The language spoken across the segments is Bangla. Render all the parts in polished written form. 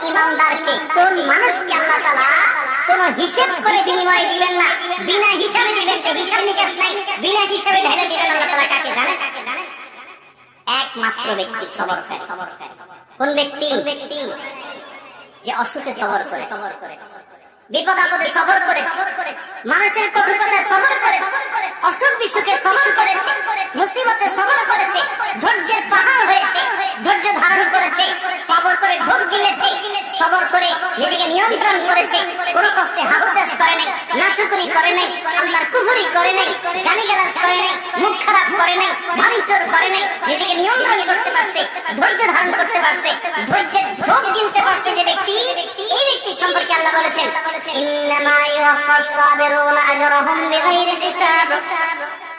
ইমানদারকে, কোন মানুষকে আল্লাহ তাআলা কোন হিসাব করে বিনিময় দিবেন না, বিনা হিসাবে দিবেন, হিসাব নিকাশ নাই, বিনা হিসাবে ঢেলে দিবেন আল্লাহ তাআলা কাকে জানেন? একমাত্র ব্যক্তি সবর করে। কোন ব্যক্তি? যে অসুখে সবর করে, বিপদ আপদে সবর করেছে, মানুষের কটুকতায় সবর করেছে, অসুখ বিসুখে সবর করেছে, মুসিবতে সবর করেছে, ধৈর্যের পাহাড় হয়েছে, ধৈর্য ধারণ করেছে, সবর করে ঢোক গিলেছে, সবর করে নিজেকে নিয়ন্ত্রণ করেছে, কোনো কষ্টে হাহুতাশ করে নাই, নাশকরি করে নাই, আল্লাহর কুফরি করে নাই, গালিগালাজ করে নাই, মুখ খারাপ করে নাই, ভাঙচুর করে নাই, নিজেকে নিয়ন্ত্রণ করতে পারছে, ধৈর্য ধারণ করতে পারছে, ধৈর্যের ঢোক গিলতে পারছে যে ব্যক্তি, এই ব্যক্তি সম্পর্কে আল্লাহ বলেছেন ইন্নামা ইউওয়াফাস সাবিরুনা আজরাহুম বিগাইরি হিসাব।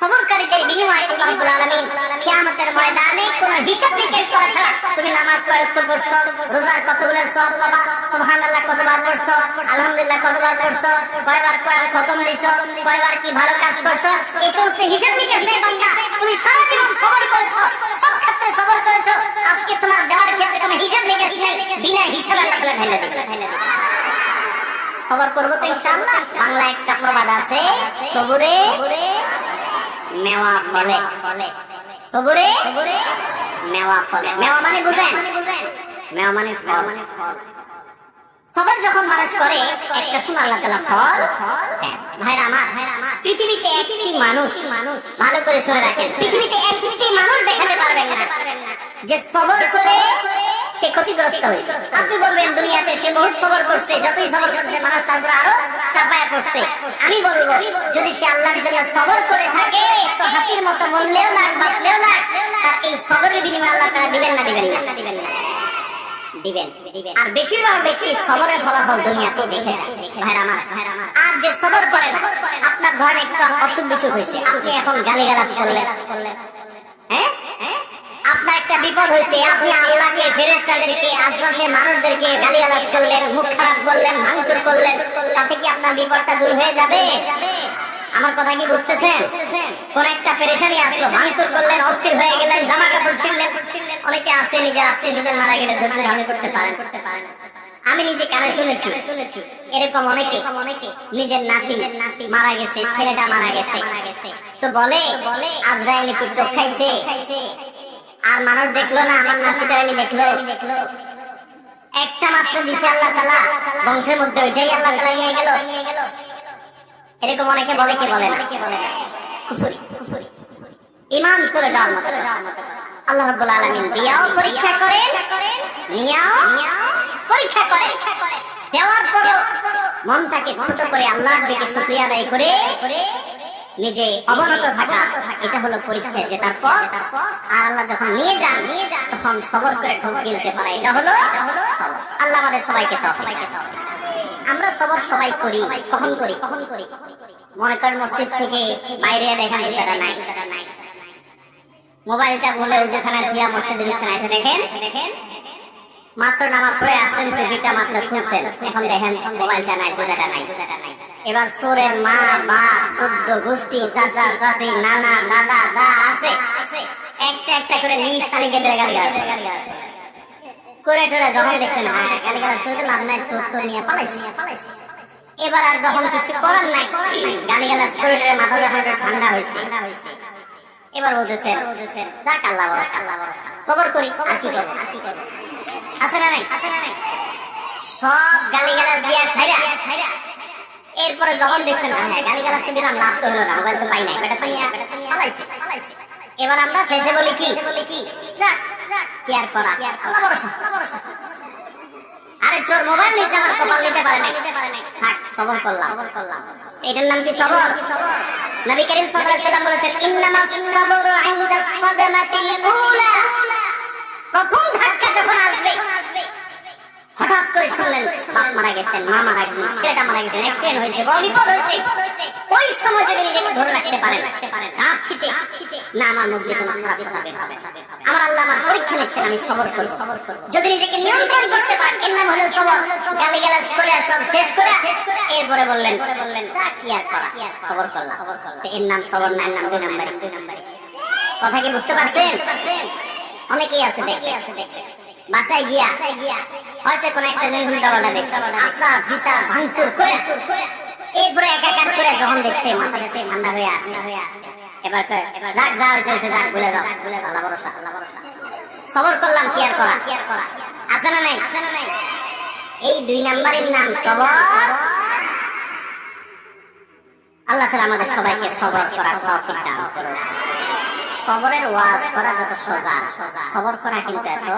সবরকারীদের বিনিময় আল্লাহ রাব্বুল আলামিন কিয়ামতের ময়দানে কোনো হিসাব নিকাশ করা ছাড়া, তুমি নামাজ কয়বার পড়ছো, রোজার কতগুলো সওয়াব পাবা, সুবহানাল্লাহ কতবার পড়ছো, আলহামদুলিল্লাহ কতবার পড়ছো, কয়বার কোরআন খতম দিছো, কয়বার কি ভালো কাজ করছো, এই সমস্ত হিসাব নিকাশ নেই বান্দা। তুমি সারা জীবন সবর করেছো, সব ক্ষেত্রে সবর করেছো, আজকে তোমার দেওয়ার ক্ষেত্রে কোনো হিসাব নিকাশ নেই, বিনা হিসাবে আল্লাহ তাআলা ঢেলে দিবেন। সবর করবো তো ইনশাআল্লাহ। বাংলা একটা প্রবাদ আছে, সবরে মেওয়া ফলে, সবরে মেওয়া ফলে। মেওয়া মানে বুঝেন? মেওয়া মানে ফল। সবর যখন মানুষ করে একটা সময় আল্লাহ তাআলা ফল দেন। ভাইরা আমার, পৃথিবীতে একটি মানুষ, ভালো করে শুনে রাখেন, পৃথিবীতে একটি মানুষ দেখাতে পারবেন না যে সবর করে সে ক্ষতিগ্রস্ত হয়েছে। আপনি বলবেন দুনিয়াতে সে বহুত সবর করছে, যতই সবর করছে মানুষ তারপর আরো চাপায়া পড়ছে। আমি বলবো যদি সে আল্লাহর জন্য সবর করে থাকে তো হাতির মতো মরলেও না, বাঁচলেও না, তার এই সবরের বিনিময়ে আল্লাহ তাআলা দিবেন না? দিবেন না? দিবেন। আর বেশিরভাগ ব্যক্তি সবরের ফলাফল দুনিয়াতে দেখে যায়। ভাইরা আমার, আর যে সবর করে না, আপনার ধরেন একটা অসুখ বিসুখ হয়েছে, আপনি এখন গালিগালাজ করলেন, হ্যাঁ, আপনার একটা বিপদ হয়েছে, আপনি আল্লাহকে, ফেরেশতাদেরকে, আশপাশের মানুষদেরকে গালিগালাজ করলেন, মুখ খারাপ করলেন, ভাঙচুর করলেন, তাতে কি আপনার বিপদটা দূর হয়ে যাবে? আমার কথা কি বুঝতেছেন? কোন একটা পেরেশানি আসলো, ভাঙচুর করলেন, অস্থির হয়ে গেলেন, জামা কাপড় ছিঁড়লেন। অনেকে আছে নিজের আত্মীয়-স্বজন মারা গেলে ধৈর্য ধারণ করতে পারেন। আমি নিজে কানে শুনেছি এরকম অনেকে নিজের নাতি মারা গেছে, ছেলেটা মারা গেছে, তো বলে আজরাইল কি চোখ খাইছে আর মানুষ দেখলো না, আমার নাতিটা দেখলো, একটা মাত্র দিছে আল্লাহ তাআলা, বংশের মধ্যে ওইটাই আল্লাহ তাআলা নিয়ে গেল। এরকম অনেকে বলে, কি বলে না? কুফরি, ঈমান চলে যাওয়ার মতো। আল্লাহ রাব্বুল আলামিন দিয়াও পরীক্ষা করেন, নিয়াও পরীক্ষা করেন, দেওয়ার পরও মনটাকে ছোট করে আল্লাহর দিকে শুকরিয়া আদায় করে নিজে অবনত থাকা, এটা হলো পরীক্ষায় জেতার পথ। আর আল্লাহ যখন নিয়ে যান তখন সবর করে ঢোক গিলতে পারে, এটা হলো সবর। আল্লাহ আমাদের সবাইকে তৌফিক দান। আমরা সবর সবাই করি, কখন করি? মনে করেন মসজিদ থেকে বাইরে দেখেন এটা নাই, মোবাইলটা বলে ওখানে দিয়া মসজিদের পিছনে এসে দেখেন মাত্র নামাজ পড়ে আসছেন, টিভিটা মাত্র খুলছেন, এখন দেখেন মোবাইলটা নাই, জুতাটা নাই। এবার চোরের মা, বাপ, 14 গোষ্ঠী, চাচা, চাচি, নানা, দাদা যা আছে একটা করে লিস্ট তালিকা দিয়ে গালিগালাজ করে টোরে যখন দেখছেন গালিগালাজ করে লাভ নাই, চোর তো নিয়ে পালাইছে। এবার আর যখন কিছু করার নাই, গালিগালাজ করে টোরে মাথা যখন ঠান্ডা হয়েছে, এবার বলতেছে যাক আল্লাহ ভরসা, সবর করি, আর কি করবো? আছে না নাই? সব গালিগালাজ দিয়া সাইরা এরপরে যখন দেখছেন গালিগালাজ দিলাম, লাভ তো হলো না, মোবাইল তো পাই নাই, বেটা পালাইছে। এবার আমরা শেষে বলি কি যাক কি আর করা, আল্লাহ ভরসা। আরে চোর মোবাইল নিতে আমার কপাল নিতে পারে নাই, থাক সবর করলাম। এটার নাম কি সবর? নবী করিম সাল্লাল্লাহু আলাইহি ওয়াসাল্লাম বলেছেন ইন্নামাস সাবরু ইনদা সাদমাতিল উলা। প্রথম ধাক্কা যখন আসবে, হঠাৎ করে শুনলেন বাপ মারা গেছেন, মা মারা গেছেন, ছেলেটা মারা গেছেন, অ্যাক্সিডেন্ট হয়েছে, বড় বিপদ হয়েছে, ওই সময় যদি নিজেকে ধরে রাখতে পারেন, হাত খিচে না আমার মধ্যে কোনো খারাপ হবে, আমার আল্লাহ আমার পরীক্ষা নিচ্ছেন, আমি সবর করব। যদি নিজেকে নিয়ন্ত্রণ করতে পারেন, এর নাম হলো সবর। গালিগালাজ করে সব শেষ করে এরপরে বললেন যা কি আর করা, সবর করলাম, এর নাম সবর না, এর নাম 2 নম্বরী। কথা কি বুঝতে পারছেন? অনেকেই আছে দেখে বাসায় গিয়া হয়তো কোন একটা জিনিস উল্টাপাল্টা দেখছে, আচার বিচার ভাঙচুর করে এরপরে একাকার করে যখন দেখছে মাথা ঠান্ডা হয়ে আসছে, এবার যাক যা হয়েছে যাক ভুলে যাও, আল্লাহ ভরসা, আল্লাহ ভরসা, সবর করলাম, কি আর করা, আছে না নাই? এই 2 নাম্বারের নাম সবর। আল্লাহ তাআলা আমাদের সবাইকে সবর করার তৌফিক দান করুন। সবরের ওয়াজ করা যত সোজা, সবর করা কিন্তু এত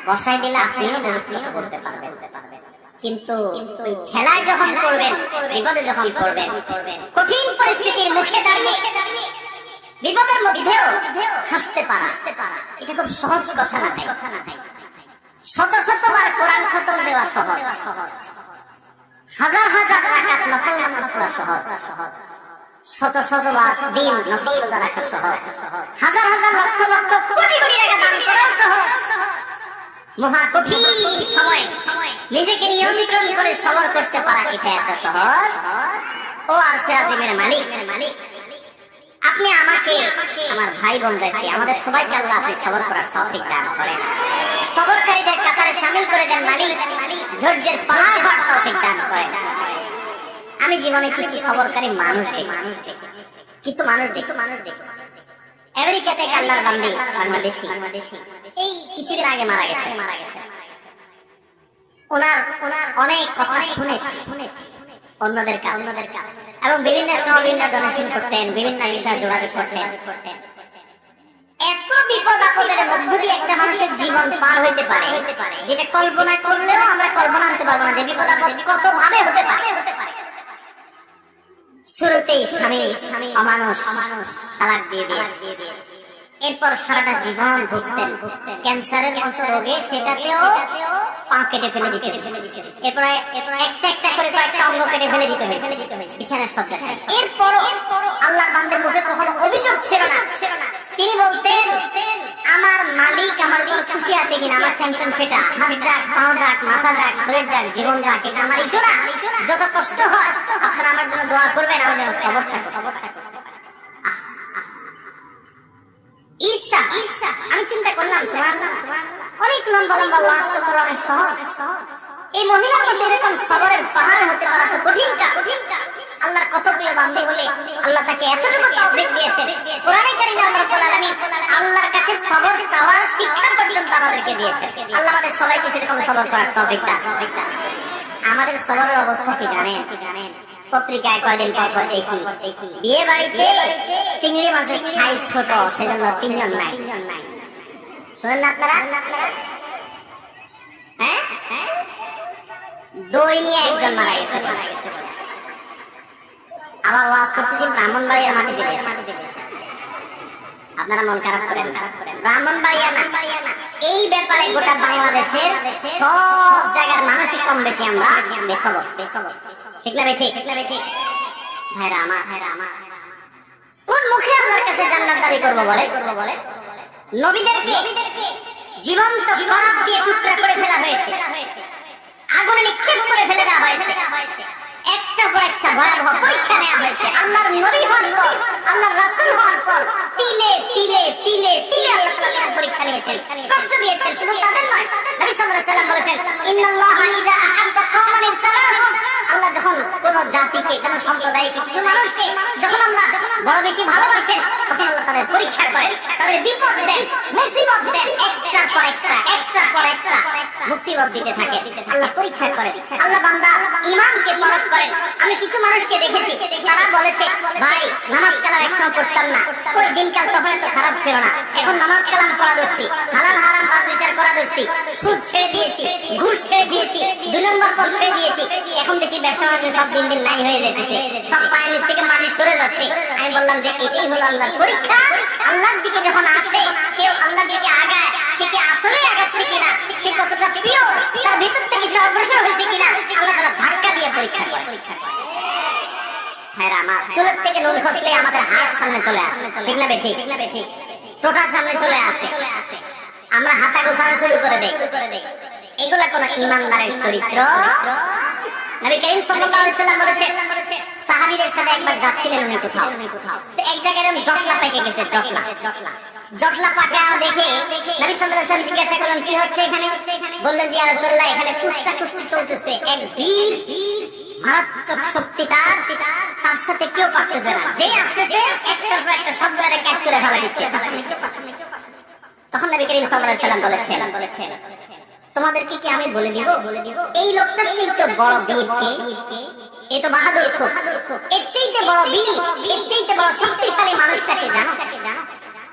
বসাই দিলে আপনিও বলতে পারবেন, কিন্তু ওই ঠেলায় যখন করবেন, বিপদে যখন করবেন, কঠিন পরিস্থিতির মুখে দাঁড়িয়ে বিপদের মধ্যেও হাসতে পারা, এটা খুব সহজ কথা না ভাই। শত শতবার কোরআন খতম দেওয়া সহজ, হাজার হাজার রাকাত নফল নামাজ পড়া সহজ, শত শতবার দিন নফল রোজা রাখা সহজ, হাজার হাজার লক্ষ লক্ষ কোটি কোটি টাকা দান করাও সহজ। মহা কঠিন সময় নিজেকে নিয়ন্ত্রণ করে সবর করতে পারা, এটা এত সহজ। ও আরশে আজিমের মালিক, আপনি আমাকে, আমার ভাই বোনদেরকে, আমাদের সবাইকে আল্লাহ আপনি সবর করার তৌফিক দান করেন। সবরকারীদের কাতারে শামিল করে দেন মালিক, ধৈর্যের পাহাড় হওয়ার তৌফিক দান করেন। আমি জীবনে কিছু সবরকারী মানুষ দেখেছি, কিছু মানুষ দেখেছি। আমেরিকাতে এক আল্লাহর বান্দী বাংলাদেশী এই কিছুদিন আগে মারা গেছে। ওনার অনেক কথা শুনেছি অন্যদের কাছ, এবং বিভিন্ন সময় বিভিন্ন ডোনেশন করতেন, বিভিন্ন বিষয়ে যোগাযোগ করতেন। এত বিপদ আপদের মধ্য দিয়ে একটা মানুষের জীবন পার হইতে পারে, যেটা কল্পনা করলেও আমরা কল্পনা আনতে পারবো না যে বিপদ আপদ কত ভাবে হতে পারে। শুরুতেই স্বামী অমানুষ তালাক দিয়ে দিয়েছে, এরপর সারাটা জীবন ভুগছেন ক্যান্সারের মতো রোগে, সেটাতেও পা কেটে ফেলে দিতে হয়েছে, এরপরে একটা একটা করে কয়েকটা অঙ্গ কেটে ফেলে দিতে হয়েছে বিছানার শয্যায়। এরপরও আল্লাহর বান্দার মুখে কখনো অভিযোগ ছিল না। তিনি বলতেন, আমার মালিক আমার উপর খুশি আছে কিনা, আমার টেনশন সেটা, হাত যাক, পাও যাক, মাথা যাক, শরীর যাক, জীবন যাক, এটা আমার ইস্যু না। যত কষ্ট হয় আপনারা আমার জন্য দোয়া করবেন, আমার জন্য সবর থাকবে। ঈর্ষা, আমি চিন্তা করলাম অনেক লম্বা লম্বা ওয়াজ তো করা অনেক সহজ, এই মহিলার মধ্যে এরকম সবরের পাহাড় হতে পারা তো কঠিন কাজ। আল্লাহর কত প্রিয় বান্দী হলে আল্লাহ তাকে এতটুকু তৌফিক দিয়েছে। কোরআনে কারিমে আল্লাহ রাব্বুল আলামিন আল্লাহর কাছে সবর চাওয়ার শিক্ষা পর্যন্ত আমাদেরকে দিয়েছে। আল্লাহ আমাদের সবাইকে সেরকম সবর করার তৌফিক দান। আমাদের সবরের অবস্থা কি জানেন? পত্রিকায় কয়দিন পর দেখি বিয়ে বাড়িতে চিংড়ি মাছের সাইজ ছোট, সেজন্য 3 জন নাই। শুনেন না আপনারা? হ্যাঁ, দই নিয়ে 1 জন মারা গেছে। আবার ওয়াজ করতেছি ব্রাহ্মণবাড়িয়ার মাটিতে দেশে। আপনারা মন খারাপ করেন না, ব্রাহ্মণবাড়িয়া না, এই ব্যাপারে গোটা বাংলাদেশের সব জায়গার মানুষই কম বেশি আমরা বেসবর। ঠিক না বেঠিক? ভাইরা আমার, কোন মুখে আল্লাহর কাছে জান্নাত দাবি করবো বলে? নবীদেরকে জীবন্ত করাত দিয়ে টুকরা করে ফেলা হয়েছে, আগুনে নিক্ষেপ করে ফেলে দেওয়া হয়েছে, একটা পর একটা ভয়াবহ পরীক্ষা নেওয়া হয়েছে। আল্লাহর নবী হওয়ার পর, আল্লাহর রাসূল হওয়ার পর তিলে তিলে আল্লাহ তাআলা পরীক্ষা নিয়েছেন, কষ্ট দিয়েছেন। শুধু তাদের নয়, নবী সাল্লাল্লাহু আলাইহি ওয়াসাল্লাম বলেছেন, ইন্নাল্লাহা ইযা আহাব্বা কওমান ইবতালাহুম, আল্লাহ যখন কোন জাতিকে, কোন সম্প্রদায়কে, কিছু মানুষকে যখন আল্লাহ বড় বেশি ভালোবাসেন, তখন আল্লাহ তাদের পরীক্ষা করেন, তাদের বিপদ দেন, মুসিবত দেন, একটার পর একটা মুসিবত দিতে থাকে, আল্লাহ পরীক্ষা করেন। আল্লাহ বান্দা ঈমানকে পরখ করেন। আমি কিছু মানুষকে দেখেছি, তারা বলেছে, ভাই নামাজ কালাম একসময় পড়তাম না, ওই দিনকাল তখন এত খারাপ ছিল না, এখন নামাজ কালাম পড়া ধরছি, হালাল হারাম বাদ বিচার করা ধরছি, সুদ ছেড়ে দিয়েছি, ঘুষ ছেড়ে দিয়েছি, 2 নম্বর পথ ছেড়ে দিয়েছি, এখন দেখি ব্যবসা বাণিজ্য সব দিন দিন নাই হয়ে যেতেছে, সব পায়ের নিচ থেকে মাটি সরে যাচ্ছে। আমি বললাম যে এটাই হলো আল্লাহর পরীক্ষা। আল্লাহর দিকে যখন আসে কেউ, আল্লাহর দিকে আগায়, সে কি আসলে আগাচ্ছে কিনা, সে কতটা পিওর, তার ভিতর থেকে সে অগ্রসর হয়েছে কিনা, আল্লাহ তাআলা ধাক্কা দিয়ে পরীক্ষা করে। ভাইরা আমার, চুলের থেকে নুন খসলে আমাদের হাত সামনে চলে আসে, ঠিক না বেঠিক? টোটা সামনে চলে আসে, আমরা হাতা গোছানো শুরু করে দেই। এগুলা কোন ঈমানদারের চরিত্র? নবী করিম সাল্লাল্লাহু আলাইহি ওয়াসাল্লাম বলেছেন, সাহাবীদের সাথে একবার যাচ্ছিলেন উনি কোথাও, তো এক জায়গায় জটলা পেকে গেছে, জটলা জটলা পাকা দেখে নবী সাল্লাল্লাহু আলাইহি ওয়াসাল্লাম জিজ্ঞাসা করলেন কি হচ্ছে এখানে? বললেন যে ইয়া রাসূলুল্লাহ এখানে কুস্তি চলতেছে, এক বীর মারাত্মক শক্তি তার সাথে কেউ পারতেছে না, যেই আসতেছে একটার পর একটা সবগুলোরে ক্যাচ করে ফেলা দিচ্ছে। তখন নবী করিম সাল্লাল্লাহু আলাইহি ওয়াসাল্লাম বলেছেন তোমাদেরকে কি আমি বলে দিব এই লোকটার চাইতে বড় বীর কে? এই তো বাহাদুর খুব, এর চাইতে বড় বীর, এর চাইতে বড় শক্তিশালী মানুষটাকে জানো?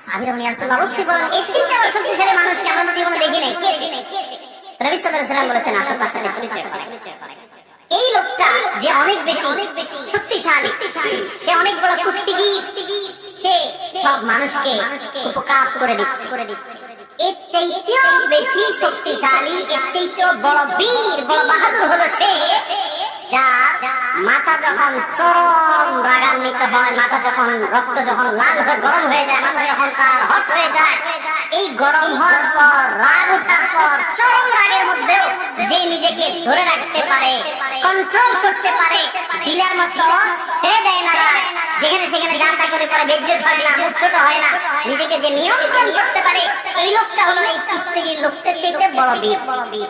সাহাবীরা বলেন ইয়া রাসূলুল্লাহ অবশ্যই বলেন, এর চাইতে বড় শক্তিশালী মানুষকে আমরা জীবনে দেখি নাই, কে সে? নবী সাল্লাল্লাহু আলাইহি ওয়াসাল্লাম বলেছেন আসো তার সাথে পরিচয় করাই। এই লোকটা যে অনেক বেশি শক্তিশালী, সে অনেক বড় কুস্তিগীর, সে সব মানুষকে উপকার করে দিচ্ছে। এর চাইতেও বেশি শক্তিশালী, এর চাইতেও বড় বীর, বড় বাহাদুর হলো সে যার মাথা যখন চরম রাগান্বিত হয়, মাথা যখন রক্ত যখন লাল হয়ে গরম হয়ে যায়, মাথা যখন তার হট হয়ে যায়, এই গরম হওয়ার পর রাগ ওঠার পর চরম রাগের মধ্যেও যে নিজেকে ধরে রাখতে পারে, কন্ট্রোল করতে পারে, দিলার মতো ছেড়ে দেয় না, যেখানে সেখানে যা তা করে পরে বেজ্জত হয় না, মুখ ছোট হয় না, নিজেকে যে নিয়ন্ত্রণ করতে পারে, এই লোকটা হলো এই কুস্তিগীর লোকদের চাইতে বড় বীর।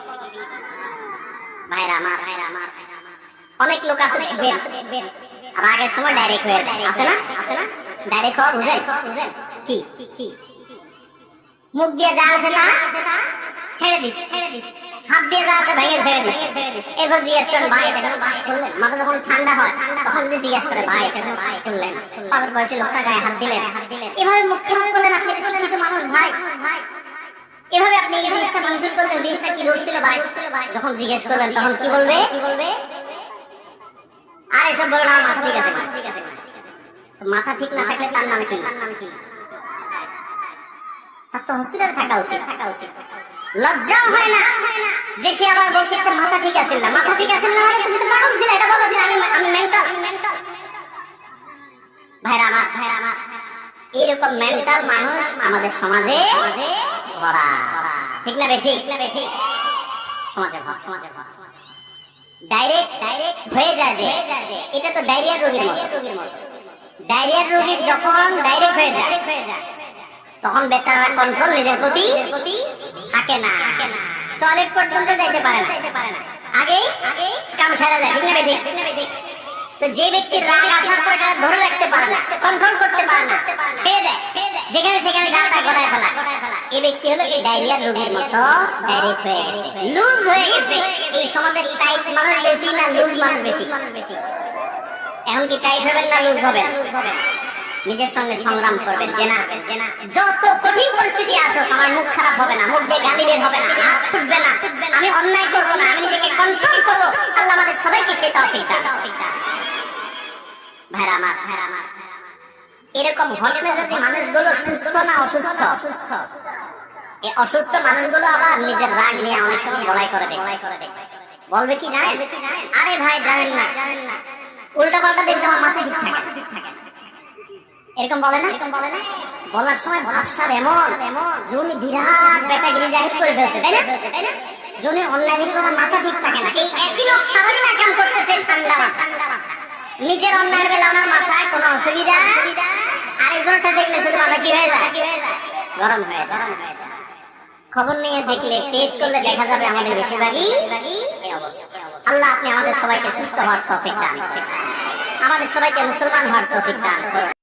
ভাইরা আমার, অনেক লোক আছে দেখবেন রাগের সময় ডাইরেক্ট হয়ে যায়, আছে না? ডাইরেক্ট হওয়া বুঝেন কি মুখ দিয়ে যা আসে না ছেড়ে দিস, হাত দিয়ে যা আসে ভেঙে ছেড়ে দিস। এরপর জিজ্ঞেস করেন ভাই এটা কেন পাস করলেন? মাথা যখন ঠান্ডা হয় তখন যদি জিজ্ঞেস করে ভাই এটা কেন পাস করলেন, বাবার বয়সে লোকটা গায়ে হাত দিলেন, এভাবে মুখ খারাপ করলেন, আপনি শিক্ষিত মানুষ ভাই, এভাবে আপনি এই জিনিসটা ভাঙচুর করলেন, জিনিসটা কি ধরছিল ভাই? যখন জিজ্ঞেস করবেন তখন কি বলবে? আর এসব বলো না মাথা ঠিক আছে। মাথা ঠিক না থাকলে তার নাম কি? তার তো হসপিটালে থাকা উচিত। লজ্জাও হয় না যে সে আবার বলছে মাথা ঠিক আছে না, মাথা ঠিক আছে না মানে তুমি তো পাগল ছিলে, এটা বলেছিলে আমি মেন্টাল। ভাইরা আমার, এরকম মেন্টাল মানুষ আমাদের সমাজে ভরা, ঠিক না বেঠিক? সমাজে ভরা ডাইরেক্ট হয়ে যায় যে এটা তো ডায়রিয়ার রোগীর মতো। ডায়রিয়ার রোগীর যখন ডাইরেক্ট হয়ে যায় তখন বেচারা কন্ট্রোল নিজের প্রতি থাকে না, টয়লেট পর্যন্ত যাইতে পারে না, আগেই কাম সারা যায়, ঠিক না বেঠিক? তো যে ব্যক্তির রাগ আসার পর এটা ধরে রাখতে পারে না, কন্ট্রোল করতে পারে না, ছেড়ে দেয়, যেখানে সেখানে যা তা গড়ায় ফেলা, এই ব্যক্তি হলো এই ডায়রিয়ার রোগীর মতো ডাইরেক্ট হয়ে গেছে, লুজ হয়ে গেছে। এই সমাজের টাইট মানুষ বেশি না লুজ মানুষ বেশি? এখন কি টাইট হবেন না লুজ হবেন? নিজের সঙ্গে সংগ্রাম করবেন যে না যত কঠিন পরিস্থিতি আসুক আমার মুখ খারাপ হবে না, মুখ দিয়ে গালি বের হবে না, হাত ছুটবে না, আমি অন্যায় করবো না, আমি নিজেকে কন্ট্রোল করবো। আল্লাহ আমাদের সবাইকে সেই তৌফিক দান। ভাইরা আমার, এরকম ঘটনা যদি মানুষগুলো সুস্থ না অসুস্থ, এই অসুস্থ মানুষগুলো আবার নিজের রাগ নিয়ে অনেক সময় লড়াই করে দেয়। বলবে কি জানেন? আরে ভাই জানেন না, উল্টা পাল্টা দেখতে আমার মাথায় ঠিক থাকে, এরকম বলে না? বলার সময় ভাবসাব এমন জুনি বিরাট বেটাগিরি জাহির করে ফেলছে, তাই না? জুনি অন্যায় দিকে আমার মাথা ঠিক থাকে না। এই একই লোক সারাদিন আসাম করতেছে ঠান্ডা মাথা, নিজের অন্যায়ের বেলা আমার মাথায় কোনো অসুবিধা, আরেকজনটা দেখলে শুধু মাথা কি হয়ে যায়? গরম হয়ে যায়। খবর নিয়ে দেখলে, টেস্ট করলে দেখা যাবে আমাদের বেশিরভাগই এই অবস্থা। আল্লাহ আপনি আমাদের সবাইকে সুস্থ হওয়ার তৌফিক দান করুন, আমাদের সবাইকে মুসলমান হওয়ার তৌফিক দান করুন।